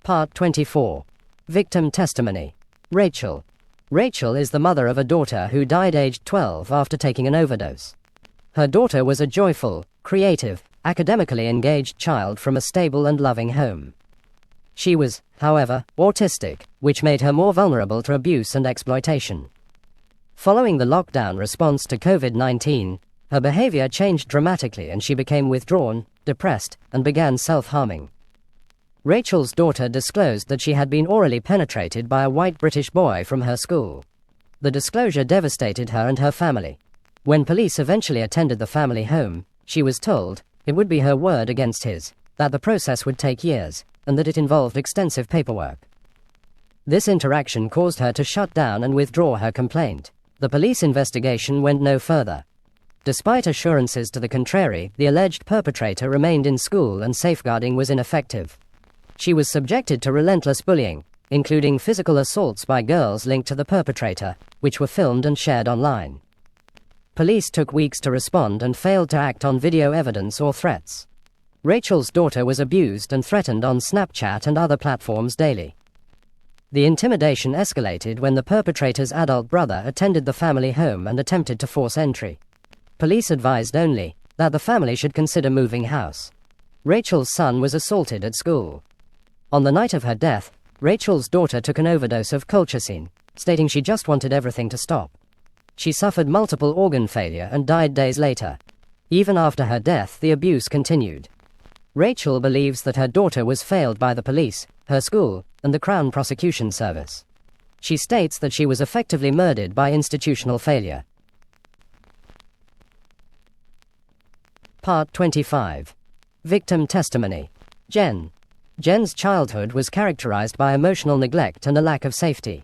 Part 24. Victim Testimony. Rachel. Rachel is the mother of a daughter who died aged 12 after taking an overdose. Her daughter was a joyful, creative, academically engaged child from a stable and loving home. She was, however, autistic, which made her more vulnerable to abuse and exploitation. Following the lockdown response to COVID-19, her behavior changed dramatically and she became withdrawn, depressed, and began self-harming. Rachel's daughter disclosed that she had been orally penetrated by a white British boy from her school. The disclosure devastated her and her family. When police eventually attended the family home, she was told, it would be her word against his, that the process would take years, and that it involved extensive paperwork. This interaction caused her to shut down and withdraw her complaint. The police investigation went no further. Despite assurances to the contrary, the alleged perpetrator remained in school and safeguarding was ineffective. She was subjected to relentless bullying, including physical assaults by girls linked to the perpetrator, which were filmed and shared online. Police took weeks to respond and failed to act on video evidence or threats. Rachel's daughter was abused and threatened on Snapchat and other platforms daily. The intimidation escalated when the perpetrator's adult brother attended the family home and attempted to force entry. Police advised only that the family should consider moving house. Rachel's son was assaulted at school. On the night of her death, Rachel's daughter took an overdose of colchicine, stating she just wanted everything to stop. She suffered multiple organ failure and died days later. Even after her death, the abuse continued. Rachel believes that her daughter was failed by the police, her school, and the Crown Prosecution Service. She states that she was effectively murdered by institutional failure. Part 25. Victim Testimony. Jen. Jen's childhood was characterized by emotional neglect and a lack of safety.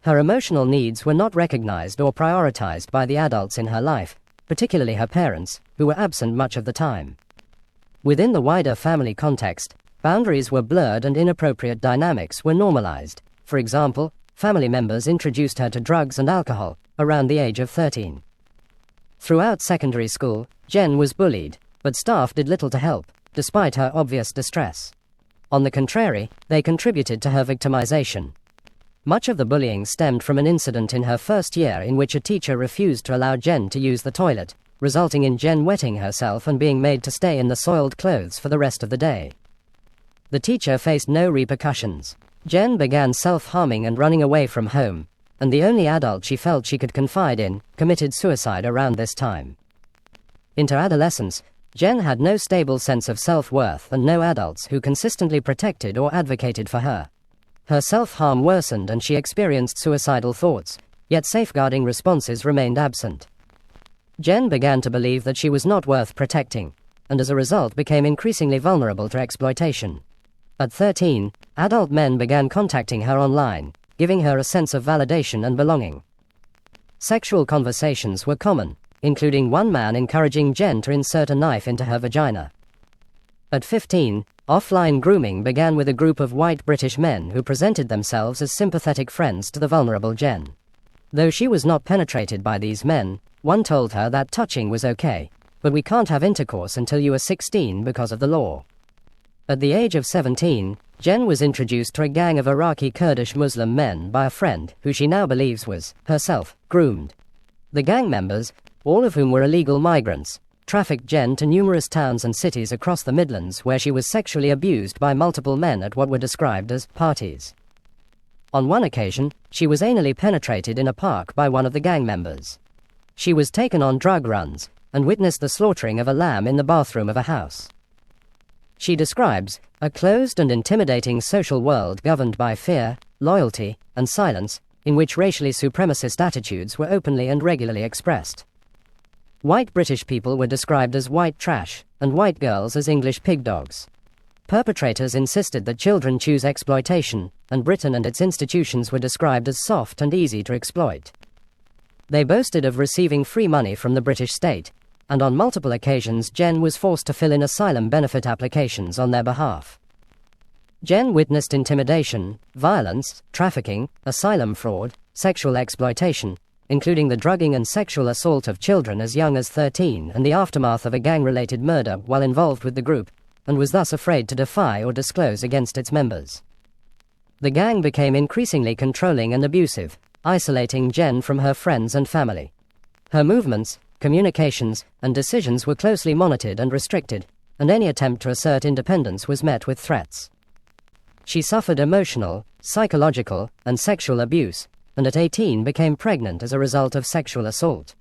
Her emotional needs were not recognized or prioritized by the adults in her life, particularly her parents, who were absent much of the time. Within the wider family context, boundaries were blurred and inappropriate dynamics were normalized. For example, family members introduced her to drugs and alcohol around the age of 13. Throughout secondary school, Jen was bullied, but staff did little to help, despite her obvious distress. On the contrary, they contributed to her victimization. Much of the bullying stemmed from an incident in her first year in which a teacher refused to allow Jen to use the toilet, resulting in Jen wetting herself and being made to stay in the soiled clothes for the rest of the day. The teacher faced no repercussions. Jen began self-harming and running away from home, and the only adult she felt she could confide in committed suicide around this time. Into adolescence, Jen had no stable sense of self-worth and no adults who consistently protected or advocated for her. Her self-harm worsened and she experienced suicidal thoughts, yet safeguarding responses remained absent. Jen began to believe that she was not worth protecting, and as a result became increasingly vulnerable to exploitation. At 13, adult men began contacting her online, giving her a sense of validation and belonging. Sexual conversations were common, including one man encouraging Jen to insert a knife into her vagina. At 15, offline grooming began with a group of white British men who presented themselves as sympathetic friends to the vulnerable Jen. Though she was not penetrated by these men, one told her that touching was okay, but we can't have intercourse until you are 16 because of the law. At the age of 17, Jen was introduced to a gang of Iraqi Kurdish Muslim men by a friend who she now believes was, herself, groomed. The gang members, all of whom were illegal migrants, trafficked Jen to numerous towns and cities across the Midlands where she was sexually abused by multiple men at what were described as parties. On one occasion, she was anally penetrated in a park by one of the gang members. She was taken on drug runs and witnessed the slaughtering of a lamb in the bathroom of a house. She describes a closed and intimidating social world governed by fear, loyalty, and silence, in which racially supremacist attitudes were openly and regularly expressed. White British people were described as white trash, and white girls as English pig dogs. Perpetrators insisted that children choose exploitation, and Britain and its institutions were described as soft and easy to exploit. They boasted of receiving free money from the British state, and on multiple occasions Jen was forced to fill in asylum benefit applications on their behalf. Jen witnessed intimidation, violence, trafficking, asylum fraud, sexual exploitation, including the drugging and sexual assault of children as young as 13 and the aftermath of a gang-related murder while involved with the group, and was thus afraid to defy or disclose against its members. The gang became increasingly controlling and abusive, isolating Jen from her friends and family. Her movements, communications, and decisions were closely monitored and restricted, and any attempt to assert independence was met with threats. She suffered emotional, psychological, and sexual abuse, and at 18 became pregnant as a result of sexual assault.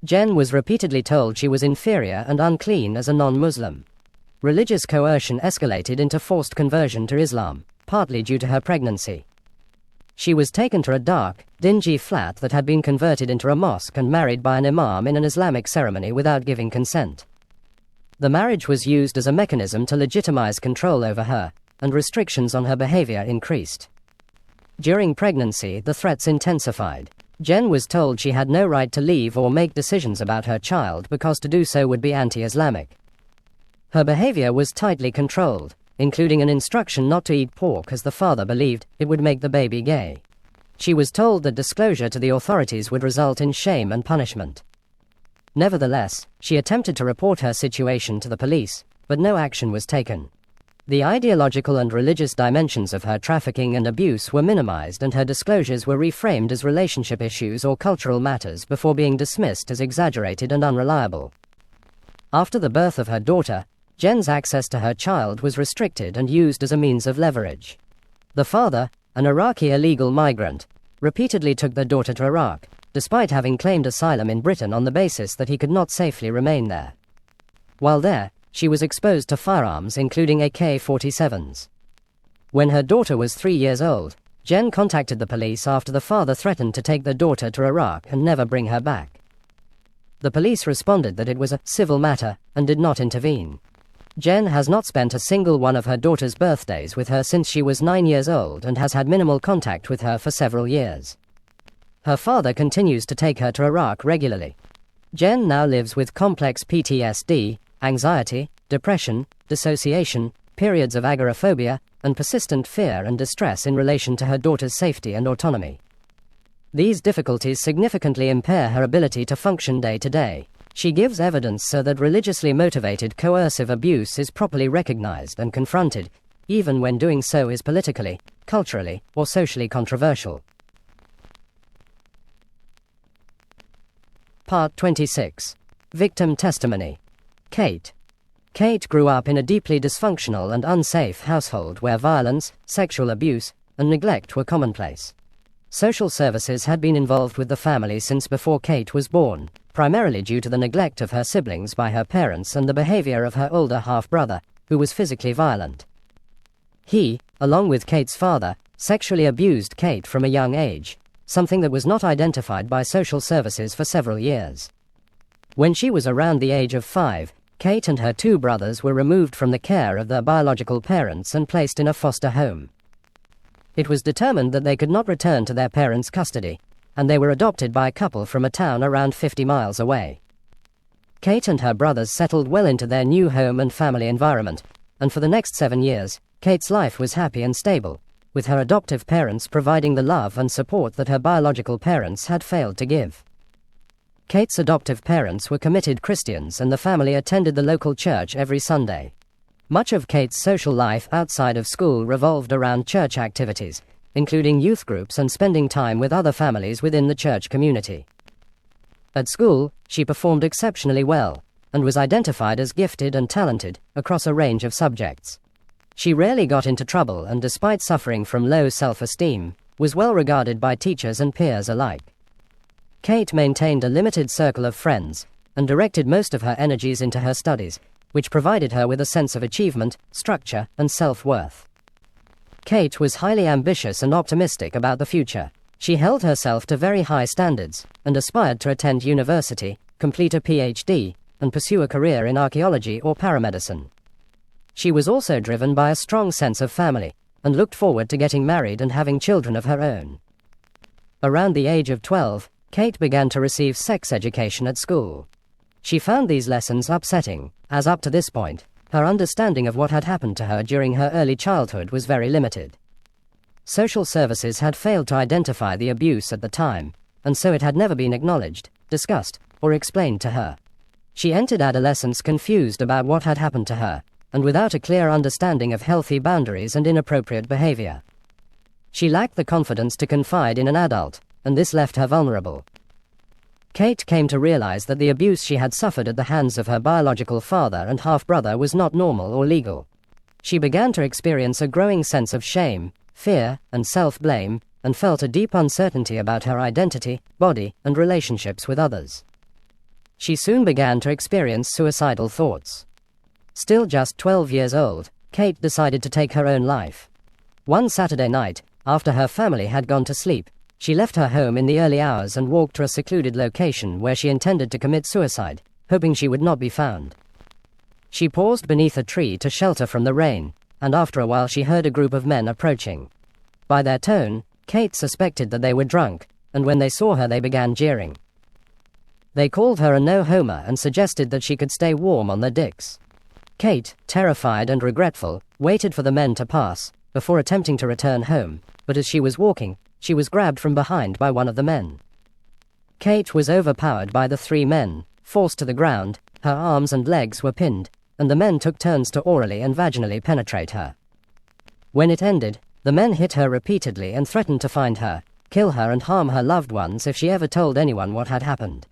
Jen was repeatedly told she was inferior and unclean as a non-Muslim. Religious coercion escalated into forced conversion to Islam, partly due to her pregnancy. She was taken to a dark, dingy flat that had been converted into a mosque and married by an imam in an Islamic ceremony without giving consent. The marriage was used as a mechanism to legitimize control over her, and restrictions on her behavior increased. During pregnancy, the threats intensified. Jen was told she had no right to leave or make decisions about her child because to do so would be anti-Islamic. Her behavior was tightly controlled, including an instruction not to eat pork as the father believed it would make the baby gay. She was told that disclosure to the authorities would result in shame and punishment. Nevertheless, she attempted to report her situation to the police, but no action was taken. The ideological and religious dimensions of her trafficking and abuse were minimized, and her disclosures were reframed as relationship issues or cultural matters before being dismissed as exaggerated and unreliable. After the birth of her daughter, Jen's access to her child was restricted and used as a means of leverage. The father, an Iraqi illegal migrant, repeatedly took their daughter to Iraq, despite having claimed asylum in Britain on the basis that he could not safely remain there. While there, she was exposed to firearms including AK-47s. When her daughter was 3 years old, Jen contacted the police after the father threatened to take their daughter to Iraq and never bring her back. The police responded that it was a civil matter and did not intervene. Jen has not spent a single one of her daughter's birthdays with her since she was 9 years old and has had minimal contact with her for several years. Her father continues to take her to Iraq regularly. Jen now lives with complex PTSD, anxiety, depression, dissociation, periods of agoraphobia, and persistent fear and distress in relation to her daughter's safety and autonomy. These difficulties significantly impair her ability to function day to day. She gives evidence so that religiously motivated coercive abuse is properly recognized and confronted, even when doing so is politically, culturally, or socially controversial. Part 26. Victim Testimony. Kate. Kate grew up in a deeply dysfunctional and unsafe household where violence, sexual abuse, and neglect were commonplace. Social services had been involved with the family since before Kate was born, primarily due to the neglect of her siblings by her parents and the behavior of her older half-brother, who was physically violent. He, along with Kate's father, sexually abused Kate from a young age, something that was not identified by social services for several years. When she was around the age of 5, Kate and her 2 brothers were removed from the care of their biological parents and placed in a foster home. It was determined that they could not return to their parents' custody, and they were adopted by a couple from a town around 50 miles away. Kate and her brothers settled well into their new home and family environment, and for the next 7 years, Kate's life was happy and stable, with her adoptive parents providing the love and support that her biological parents had failed to give. Kate's adoptive parents were committed Christians, and the family attended the local church every Sunday. Much of Kate's social life outside of school revolved around church activities, including youth groups and spending time with other families within the church community. At school, she performed exceptionally well, and was identified as gifted and talented across a range of subjects. She rarely got into trouble and, despite suffering from low self-esteem, was well regarded by teachers and peers alike. Kate maintained a limited circle of friends, and directed most of her energies into her studies, which provided her with a sense of achievement, structure, and self-worth. Kate was highly ambitious and optimistic about the future. She held herself to very high standards, and aspired to attend university, complete a PhD, and pursue a career in archaeology or paramedicine. She was also driven by a strong sense of family, and looked forward to getting married and having children of her own. Around the age of 12, Kate began to receive sex education at school. She found these lessons upsetting, as up to this point, her understanding of what had happened to her during her early childhood was very limited. Social services had failed to identify the abuse at the time, and so it had never been acknowledged, discussed, or explained to her. She entered adolescence confused about what had happened to her, and without a clear understanding of healthy boundaries and inappropriate behavior. She lacked the confidence to confide in an adult, and this left her vulnerable. Kate came to realize that the abuse she had suffered at the hands of her biological father and half-brother was not normal or legal. She began to experience a growing sense of shame, fear, and self-blame, and felt a deep uncertainty about her identity, body, and relationships with others. She soon began to experience suicidal thoughts. Still just 12 years old, Kate decided to take her own life. One Saturday night, after her family had gone to sleep, she left her home in the early hours and walked to a secluded location where she intended to commit suicide, hoping she would not be found. She paused beneath a tree to shelter from the rain, and after a while she heard a group of men approaching. By their tone, Kate suspected that they were drunk, and when they saw her they began jeering. They called her a no-homer and suggested that she could stay warm on their dicks. Kate, terrified and regretful, waited for the men to pass, before attempting to return home, but as she was walking, she was grabbed from behind by one of the men. Kate was overpowered by the three men, forced to the ground, her arms and legs were pinned, and the men took turns to orally and vaginally penetrate her. When it ended, the men hit her repeatedly and threatened to find her, kill her and harm her loved ones if she ever told anyone what had happened.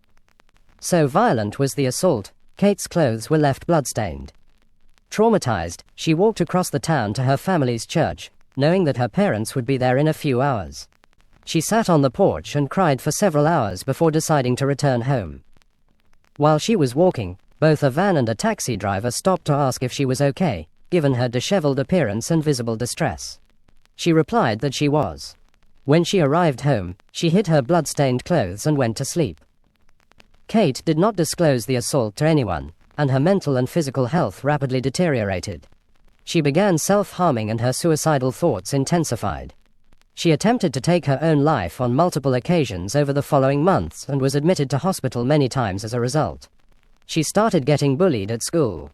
So violent was the assault, Kate's clothes were left bloodstained. Traumatized, she walked across the town to her family's church, knowing that her parents would be there in a few hours. She sat on the porch and cried for several hours before deciding to return home. While she was walking, both a van and a taxi driver stopped to ask if she was okay, given her disheveled appearance and visible distress. She replied that she was. When she arrived home, she hid her blood-stained clothes and went to sleep. Kate did not disclose the assault to anyone, and her mental and physical health rapidly deteriorated. She began self-harming and her suicidal thoughts intensified. She attempted to take her own life on multiple occasions over the following months and was admitted to hospital many times as a result. She started getting bullied at school.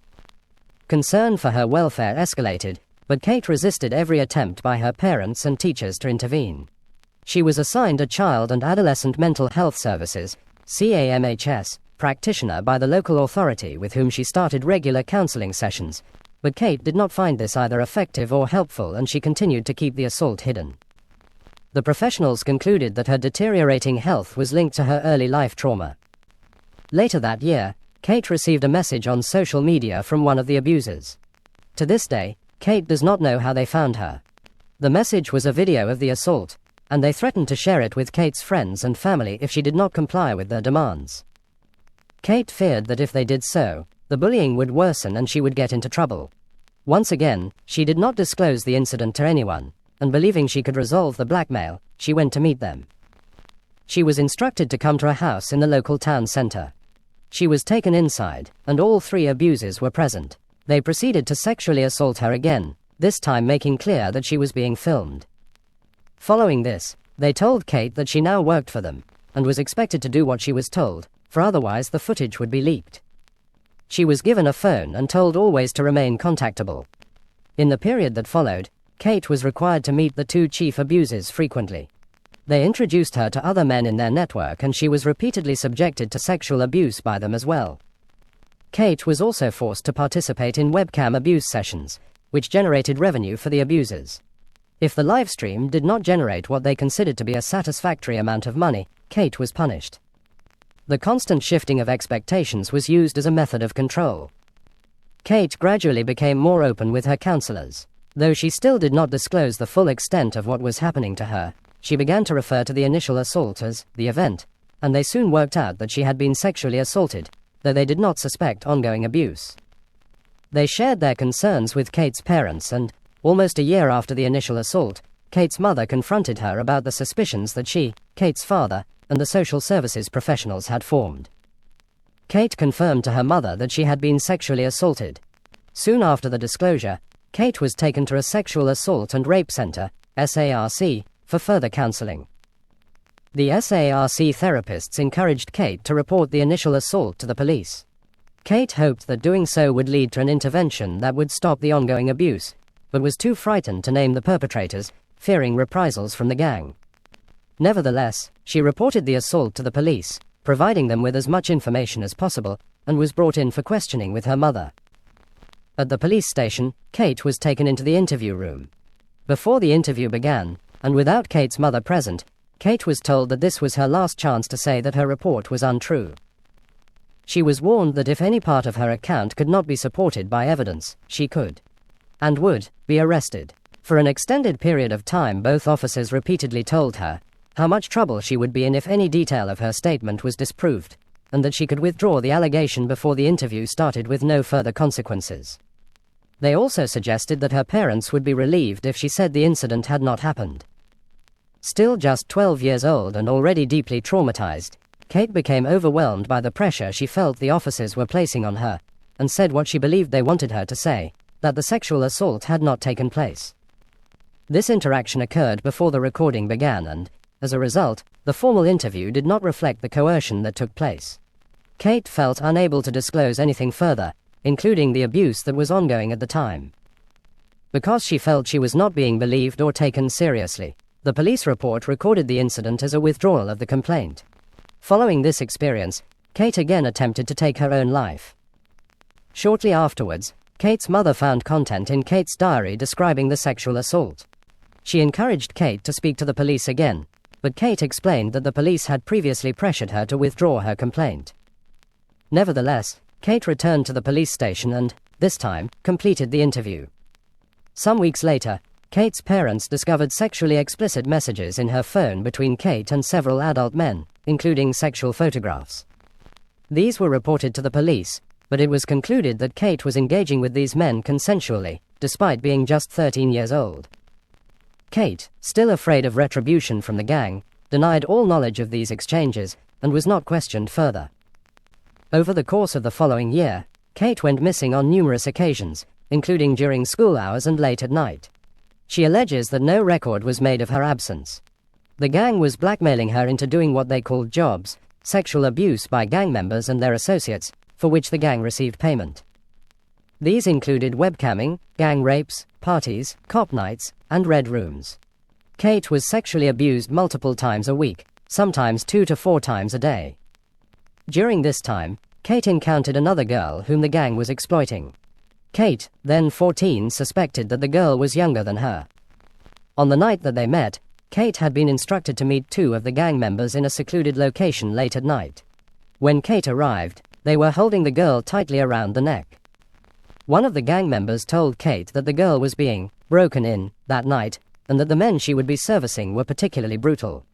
Concern for her welfare escalated, but Kate resisted every attempt by her parents and teachers to intervene. She was assigned a child and adolescent mental health services (CAMHS) practitioner by the local authority with whom she started regular counseling sessions, but Kate did not find this either effective or helpful and she continued to keep the assault hidden. The professionals concluded that her deteriorating health was linked to her early life trauma. Later that year, Kate received a message on social media from one of the abusers. To this day, Kate does not know how they found her. The message was a video of the assault, and they threatened to share it with Kate's friends and family if she did not comply with their demands. Kate feared that if they did so, the bullying would worsen and she would get into trouble. Once again, she did not disclose the incident to anyone, and believing she could resolve the blackmail, she went to meet them. She was instructed to come to a house in the local town center. She was taken inside, and all three abusers were present. They proceeded to sexually assault her again, this time making clear that she was being filmed. Following this, they told Kate that she now worked for them, and was expected to do what she was told, for otherwise the footage would be leaked. She was given a phone and told always to remain contactable. In the period that followed, Kate was required to meet the two chief abusers frequently. They introduced her to other men in their network and she was repeatedly subjected to sexual abuse by them as well. Kate was also forced to participate in webcam abuse sessions, which generated revenue for the abusers. If the live stream did not generate what they considered to be a satisfactory amount of money, Kate was punished. The constant shifting of expectations was used as a method of control. Kate gradually became more open with her counselors. Though she still did not disclose the full extent of what was happening to her, she began to refer to the initial assault as the event, and they soon worked out that she had been sexually assaulted, though they did not suspect ongoing abuse. They shared their concerns with Kate's parents and, almost a year after the initial assault, Kate's mother confronted her about the suspicions that she, Kate's father, and the social services professionals had formed. Kate confirmed to her mother that she had been sexually assaulted. Soon after the disclosure, Kate was taken to a sexual assault and rape center, SARC, for further counseling. The SARC therapists encouraged Kate to report the initial assault to the police. Kate hoped that doing so would lead to an intervention that would stop the ongoing abuse, but was too frightened to name the perpetrators, fearing reprisals from the gang. Nevertheless, she reported the assault to the police, providing them with as much information as possible, and was brought in for questioning with her mother. At the police station, Kate was taken into the interview room. Before the interview began, and without Kate's mother present, Kate was told that this was her last chance to say that her report was untrue. She was warned that if any part of her account could not be supported by evidence, she could, and would, be arrested. For an extended period of time, both officers repeatedly told her how much trouble she would be in if any detail of her statement was disproved, and that she could withdraw the allegation before the interview started with no further consequences. They also suggested that her parents would be relieved if she said the incident had not happened. Still just 12 years old and already deeply traumatized, Kate became overwhelmed by the pressure she felt the officers were placing on her, and said what she believed they wanted her to say, that the sexual assault had not taken place. This interaction occurred before the recording began and, as a result, the formal interview did not reflect the coercion that took place. Kate felt unable to disclose anything further, including the abuse that was ongoing at the time. Because she felt she was not being believed or taken seriously, the police report recorded the incident as a withdrawal of the complaint. Following this experience, Kate again attempted to take her own life. Shortly afterwards, Kate's mother found content in Kate's diary describing the sexual assault. She encouraged Kate to speak to the police again, but Kate explained that the police had previously pressured her to withdraw her complaint. Nevertheless, Kate returned to the police station and, this time, completed the interview. Some weeks later, Kate's parents discovered sexually explicit messages in her phone between Kate and several adult men, including sexual photographs. These were reported to the police, but it was concluded that Kate was engaging with these men consensually, despite being just 13 years old. Kate, still afraid of retribution from the gang, denied all knowledge of these exchanges, and was not questioned further. Over the course of the following year, Kate went missing on numerous occasions, including during school hours and late at night. She alleges that no record was made of her absence. The gang was blackmailing her into doing what they called jobs, sexual abuse by gang members and their associates, for which the gang received payment. These included webcamming, gang rapes, parties, cop nights, and red rooms. Kate was sexually abused multiple times a week, sometimes 2 to 4 times a day. During this time, Kate encountered another girl whom the gang was exploiting. Kate, then 14, suspected that the girl was younger than her. On the night that they met, Kate had been instructed to meet 2 of the gang members in a secluded location late at night. When Kate arrived, they were holding the girl tightly around the neck. One of the gang members told Kate that the girl was being broken in that night, and that the men she would be servicing were particularly brutal.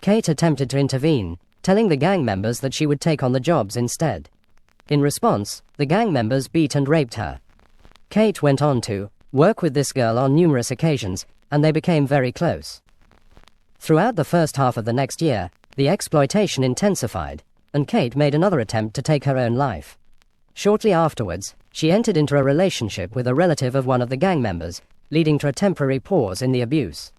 Kate attempted to intervene, telling the gang members that she would take on the jobs instead. In response, the gang members beat and raped her. Kate went on to work with this girl on numerous occasions, and they became very close. Throughout the first half of the next year, the exploitation intensified, and Kate made another attempt to take her own life. Shortly afterwards, she entered into a relationship with a relative of one of the gang members, leading to a temporary pause in the abuse.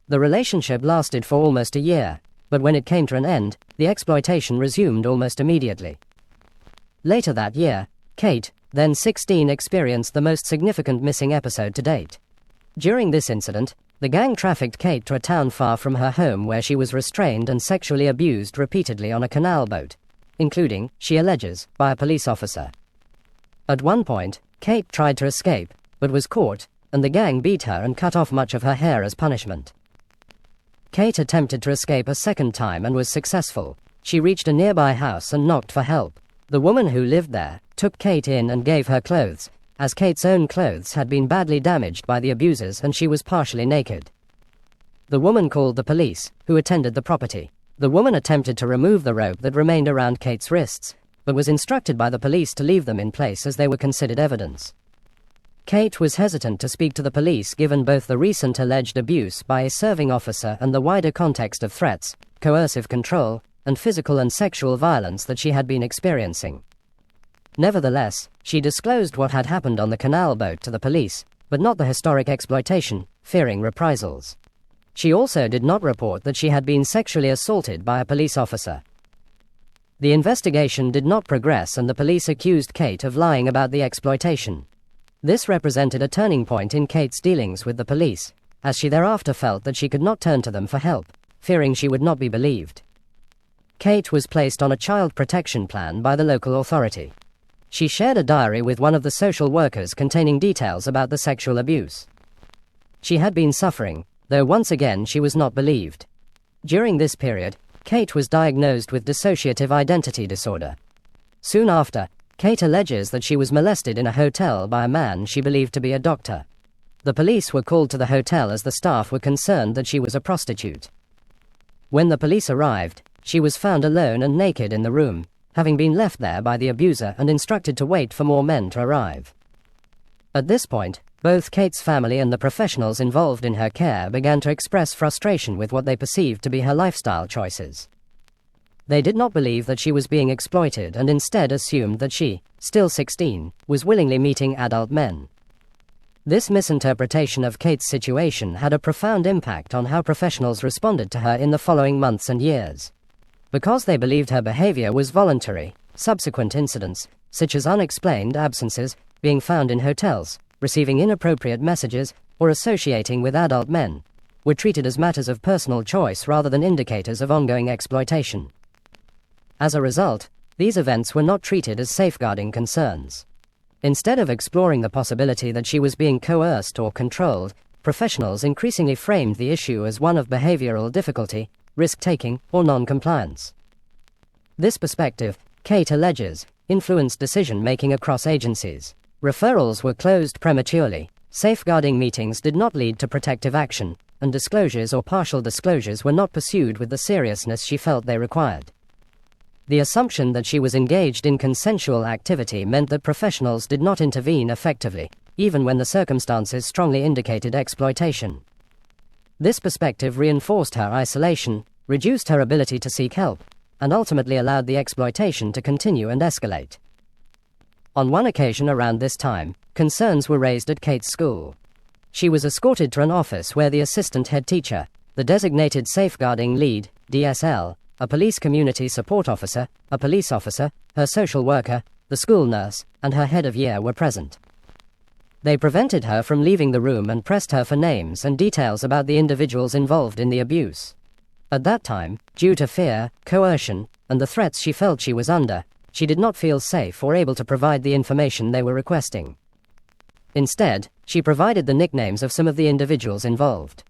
The relationship lasted for almost a year, but when it came to an end, the exploitation resumed almost immediately. Later that year, Kate, then 16, experienced the most significant missing episode to date. During this incident, the gang trafficked Kate to a town far from her home where she was restrained and sexually abused repeatedly on a canal boat, including, she alleges, by a police officer. At one point, Kate tried to escape, but was caught, and the gang beat her and cut off much of her hair as punishment. Kate attempted to escape a second time and was successful. She reached a nearby house and knocked for help. The woman who lived there took Kate in and gave her clothes, as Kate's own clothes had been badly damaged by the abusers and she was partially naked. The woman called the police, who attended the property. The woman attempted to remove the rope that remained around Kate's wrists, but was instructed by the police to leave them in place as they were considered evidence. Kate was hesitant to speak to the police given both the recent alleged abuse by a serving officer and the wider context of threats, coercive control, and physical and sexual violence that she had been experiencing. Nevertheless, she disclosed what had happened on the canal boat to the police, but not the historic exploitation, fearing reprisals. She also did not report that she had been sexually assaulted by a police officer. The investigation did not progress and the police accused Kate of lying about the exploitation. This represented a turning point in Kate's dealings with the police, as she thereafter felt that she could not turn to them for help, fearing she would not be believed. Kate was placed on a child protection plan by the local authority. She shared a diary with one of the social workers containing details about the sexual abuse. She had been suffering though once again she was not believed. During this period, Kate was diagnosed with dissociative identity disorder. Soon after, Kate alleges that she was molested in a hotel by a man she believed to be a doctor. The police were called to the hotel as the staff were concerned that she was a prostitute. When the police arrived, she was found alone and naked in the room, having been left there by the abuser and instructed to wait for more men to arrive. At this point, both Kate's family and the professionals involved in her care began to express frustration with what they perceived to be her lifestyle choices. They did not believe that she was being exploited and instead assumed that she, still 16, was willingly meeting adult men. This misinterpretation of Kate's situation had a profound impact on how professionals responded to her in the following months and years. Because they believed her behavior was voluntary, subsequent incidents, such as unexplained absences, being found in hotels, receiving inappropriate messages, or associating with adult men, were treated as matters of personal choice rather than indicators of ongoing exploitation. As a result, these events were not treated as safeguarding concerns. Instead of exploring the possibility that she was being coerced or controlled, professionals increasingly framed the issue as one of behavioral difficulty, risk-taking, or non-compliance. This perspective, Kate alleges, influenced decision-making across agencies. Referrals were closed prematurely, safeguarding meetings did not lead to protective action, and disclosures or partial disclosures were not pursued with the seriousness she felt they required. The assumption that she was engaged in consensual activity meant that professionals did not intervene effectively, even when the circumstances strongly indicated exploitation. This perspective reinforced her isolation, reduced her ability to seek help, and ultimately allowed the exploitation to continue and escalate. On one occasion around this time, concerns were raised at Kate's school. She was escorted to an office where the assistant head teacher, the designated safeguarding lead, DSL, a police community support officer, a police officer, her social worker, the school nurse, and her head of year were present. They prevented her from leaving the room and pressed her for names and details about the individuals involved in the abuse. At that time, due to fear, coercion, and the threats she felt she was under, she did not feel safe or able to provide the information they were requesting. Instead, she provided the nicknames of some of the individuals involved.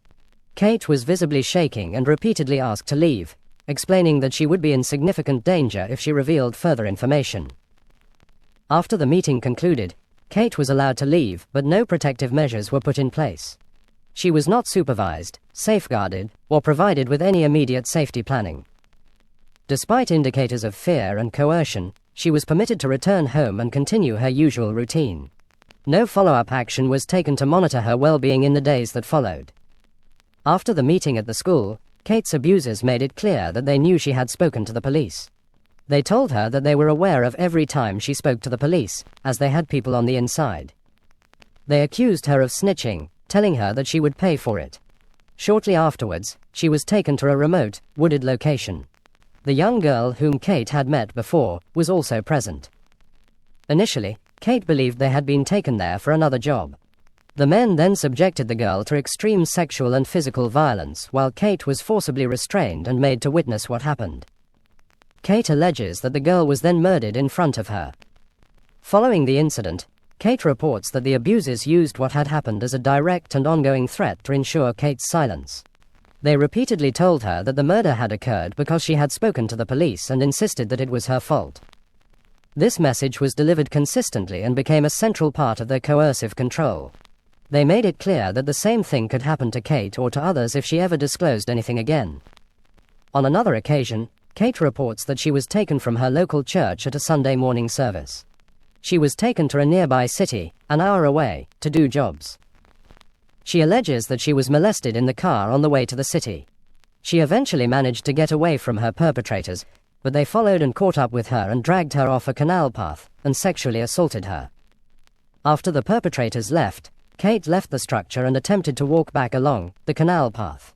Kate was visibly shaking and repeatedly asked to leave, explaining that she would be in significant danger if she revealed further information. After the meeting concluded, Kate was allowed to leave, but no protective measures were put in place. She was not supervised, safeguarded, or provided with any immediate safety planning. Despite indicators of fear and coercion, she was permitted to return home and continue her usual routine. No follow-up action was taken to monitor her well-being in the days that followed. After the meeting at the school, Kate's abusers made it clear that they knew she had spoken to the police. They told her that they were aware of every time she spoke to the police, as they had people on the inside. They accused her of snitching, telling her that she would pay for it. Shortly afterwards, she was taken to a remote, wooded location. The young girl whom Kate had met before was also present. Initially, Kate believed they had been taken there for another job. The men then subjected the girl to extreme sexual and physical violence while Kate was forcibly restrained and made to witness what happened. Kate alleges that the girl was then murdered in front of her. Following the incident, Kate reports that the abusers used what had happened as a direct and ongoing threat to ensure Kate's silence. They repeatedly told her that the murder had occurred because she had spoken to the police and insisted that it was her fault. This message was delivered consistently and became a central part of their coercive control. They made it clear that the same thing could happen to Kate or to others if she ever disclosed anything again. On another occasion, Kate reports that she was taken from her local church at a Sunday morning service. She was taken to a nearby city, an hour away, to do jobs. She alleges that she was molested in the car on the way to the city. She eventually managed to get away from her perpetrators, but they followed and caught up with her and dragged her off a canal path and sexually assaulted her. After the perpetrators left, Kate left the structure and attempted to walk back along the canal path.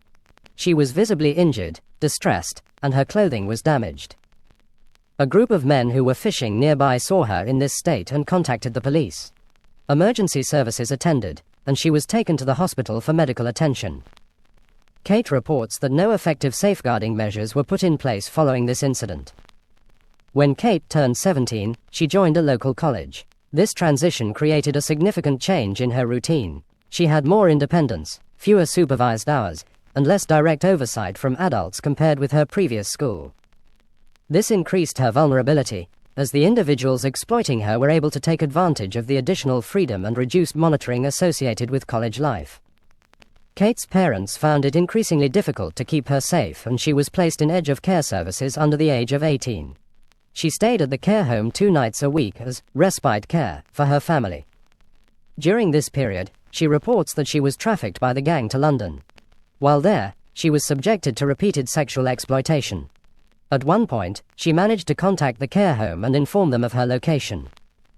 She was visibly injured, distressed, and her clothing was damaged. A group of men who were fishing nearby saw her in this state and contacted the police. Emergency services attended, and she was taken to the hospital for medical attention. Kate reports that no effective safeguarding measures were put in place following this incident. When Kate turned 17, she joined a local college. This transition created a significant change in her routine. She had more independence, fewer supervised hours, and less direct oversight from adults compared with her previous school. This increased her vulnerability, as the individuals exploiting her were able to take advantage of the additional freedom and reduced monitoring associated with college life. Kate's parents found it increasingly difficult to keep her safe, and she was placed in edge-of-care services under the age of 18. She stayed at the care home 2 nights a week as respite care for her family. During this period, she reports that she was trafficked by the gang to London. While there, she was subjected to repeated sexual exploitation. At one point, she managed to contact the care home and inform them of her location.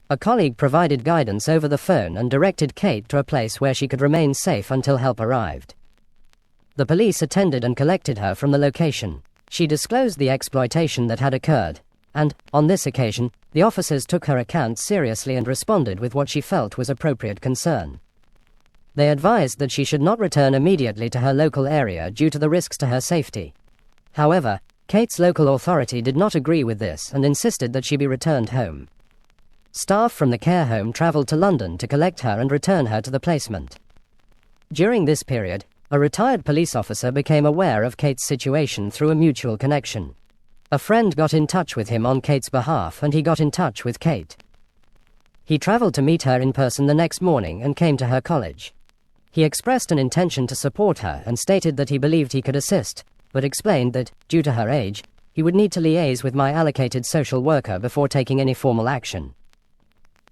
A colleague provided guidance over the phone and directed Kate to a place where she could remain safe until help arrived. The police attended and collected her from the location. She disclosed the exploitation that had occurred, and, on this occasion, the officers took her account seriously and responded with what she felt was appropriate concern. They advised that she should not return immediately to her local area due to the risks to her safety. However, Kate's local authority did not agree with this and insisted that she be returned home. Staff from the care home traveled to London to collect her and return her to the placement. During this period, a retired police officer became aware of Kate's situation through a mutual connection. A friend got in touch with him on Kate's behalf, and he got in touch with Kate. He traveled to meet her in person the next morning and came to her college. He expressed an intention to support her and stated that he believed he could assist, but explained that, due to her age, he would need to liaise with my allocated social worker before taking any formal action.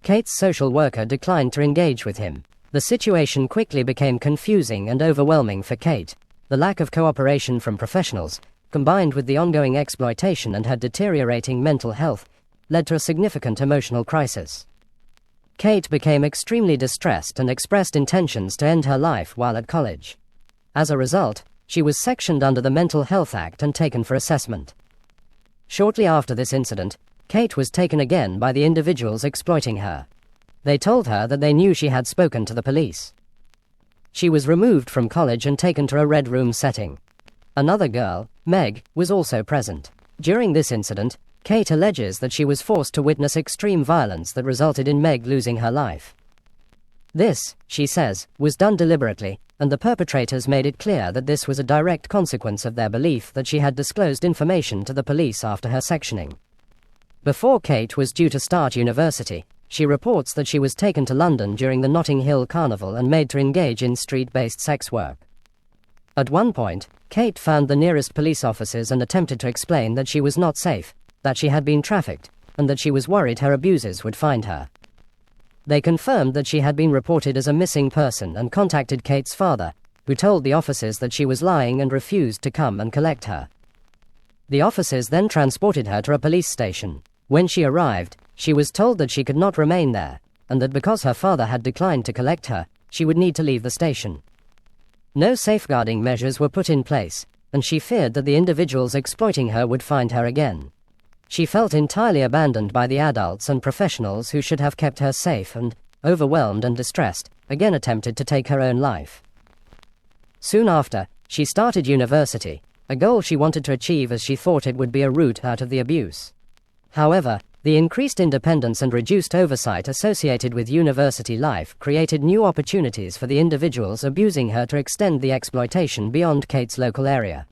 Kate's social worker declined to engage with him. The situation quickly became confusing and overwhelming for Kate. The lack of cooperation from professionals, combined with the ongoing exploitation and her deteriorating mental health, led to a significant emotional crisis. Kate became extremely distressed and expressed intentions to end her life while at college. As a result, she was sectioned under the Mental Health Act and taken for assessment. Shortly after this incident, Kate was taken again by the individuals exploiting her. They told her that they knew she had spoken to the police. She was removed from college and taken to a red room setting. Another girl, Meg, was also present. During this incident, Kate alleges that she was forced to witness extreme violence that resulted in Meg losing her life. This, she says, was done deliberately, and the perpetrators made it clear that this was a direct consequence of their belief that she had disclosed information to the police after her sectioning. Before Kate was due to start university, she reports that she was taken to London during the Notting Hill Carnival and made to engage in street-based sex work. At one point, Kate found the nearest police officers and attempted to explain that she was not safe, that she had been trafficked, and that she was worried her abusers would find her. They confirmed that she had been reported as a missing person and contacted Kate's father, who told the officers that she was lying and refused to come and collect her. The officers then transported her to a police station. When she arrived, she was told that she could not remain there, and that because her father had declined to collect her, she would need to leave the station. No safeguarding measures were put in place, and she feared that the individuals exploiting her would find her again. She felt entirely abandoned by the adults and professionals who should have kept her safe and, overwhelmed and distressed, again attempted to take her own life. Soon after, she started university, a goal she wanted to achieve as she thought it would be a route out of the abuse. However, the increased independence and reduced oversight associated with university life created new opportunities for the individuals abusing her to extend the exploitation beyond Kate's local area.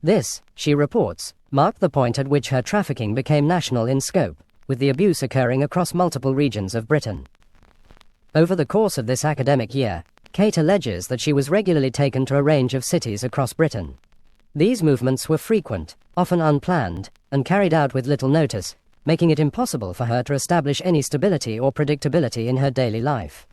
This, she reports, marked the point at which her trafficking became national in scope, with the abuse occurring across multiple regions of Britain. Over the course of this academic year, Kate alleges that she was regularly taken to a range of cities across Britain. These movements were frequent, often unplanned, and carried out with little notice, making it impossible for her to establish any stability or predictability in her daily life.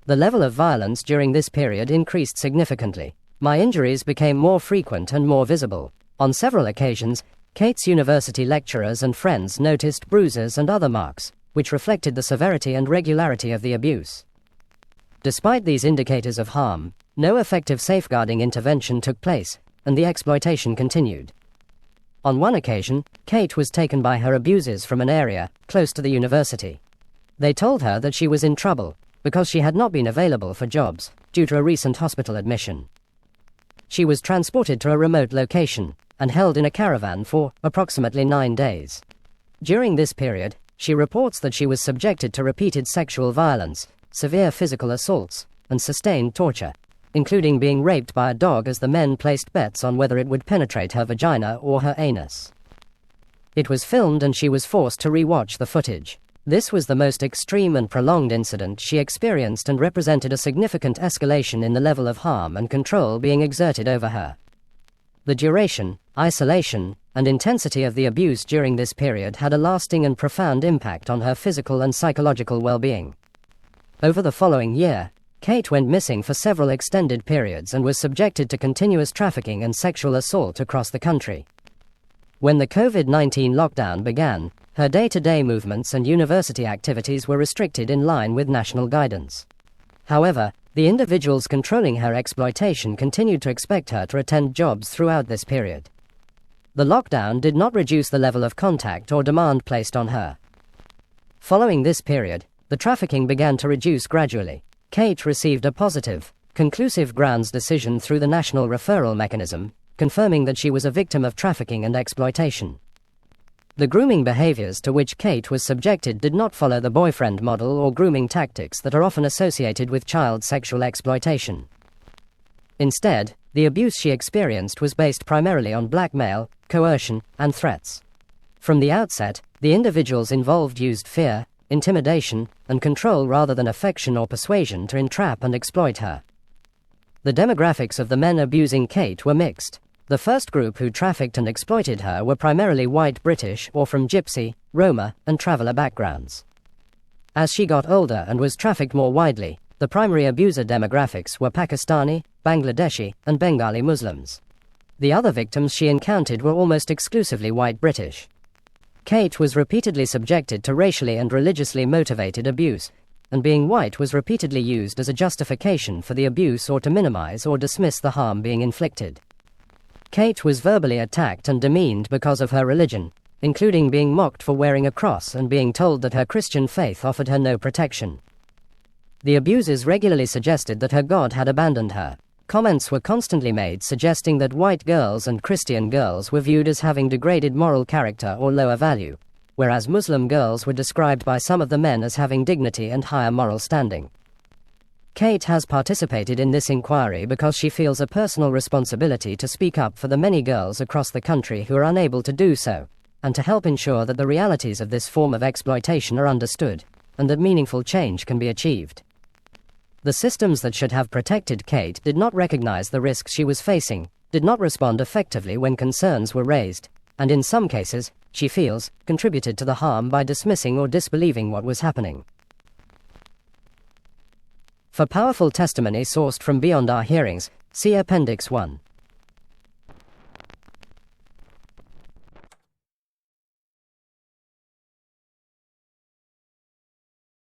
The level of violence during this period increased significantly. My injuries became more frequent and more visible. On several occasions, Kate's university lecturers and friends noticed bruises and other marks, which reflected the severity and regularity of the abuse. Despite these indicators of harm, no effective safeguarding intervention took place, and the exploitation continued. On one occasion, Kate was taken by her abusers from an area close to the university. They told her that she was in trouble because she had not been available for jobs due to a recent hospital admission. She was transported to a remote location and held in a caravan for approximately 9 days. During this period, she reports that she was subjected to repeated sexual violence, severe physical assaults, and sustained torture. including being raped by a dog as the men placed bets on whether it would penetrate her vagina or her anus. It was filmed and she was forced to re-watch the footage. This was the most extreme and prolonged incident she experienced and represented a significant escalation in the level of harm and control being exerted over her. The duration, isolation, and intensity of the abuse during this period had a lasting and profound impact on her physical and psychological well-being. Over the following year, Kate went missing for several extended periods and was subjected to continuous trafficking and sexual assault across the country. When the COVID-19 lockdown began, her day-to-day movements and university activities were restricted in line with national guidance. However, the individuals controlling her exploitation continued to expect her to attend jobs throughout this period. The lockdown did not reduce the level of contact or demand placed on her. Following this period, the trafficking began to reduce gradually. Kate received a positive, conclusive grounds decision through the National Referral Mechanism, confirming that she was a victim of trafficking and exploitation. The grooming behaviors to which Kate was subjected did not follow the boyfriend model or grooming tactics that are often associated with child sexual exploitation. Instead, the abuse she experienced was based primarily on blackmail, coercion, and threats. From the outset, the individuals involved used fear, intimidation, and control rather than affection or persuasion to entrap and exploit her. The demographics of the men abusing Kate were mixed. The first group who trafficked and exploited her were primarily white British or from Gypsy, Roma, and traveller backgrounds. As she got older and was trafficked more widely, the primary abuser demographics were Pakistani, Bangladeshi, and Bengali Muslims. The other victims she encountered were almost exclusively white British. Kate was repeatedly subjected to racially and religiously motivated abuse, and being white was repeatedly used as a justification for the abuse or to minimize or dismiss the harm being inflicted. Kate was verbally attacked and demeaned because of her religion, including being mocked for wearing a cross and being told that her Christian faith offered her no protection. The abusers regularly suggested that her God had abandoned her. Comments were constantly made suggesting that white girls and Christian girls were viewed as having degraded moral character or lower value, whereas Muslim girls were described by some of the men as having dignity and higher moral standing. Kate has participated in this inquiry because she feels a personal responsibility to speak up for the many girls across the country who are unable to do so, and to help ensure that the realities of this form of exploitation are understood, and that meaningful change can be achieved. The systems that should have protected Kate did not recognize the risks she was facing, did not respond effectively when concerns were raised, and in some cases, she feels, contributed to the harm by dismissing or disbelieving what was happening. For powerful testimony sourced from beyond our hearings, see Appendix 1.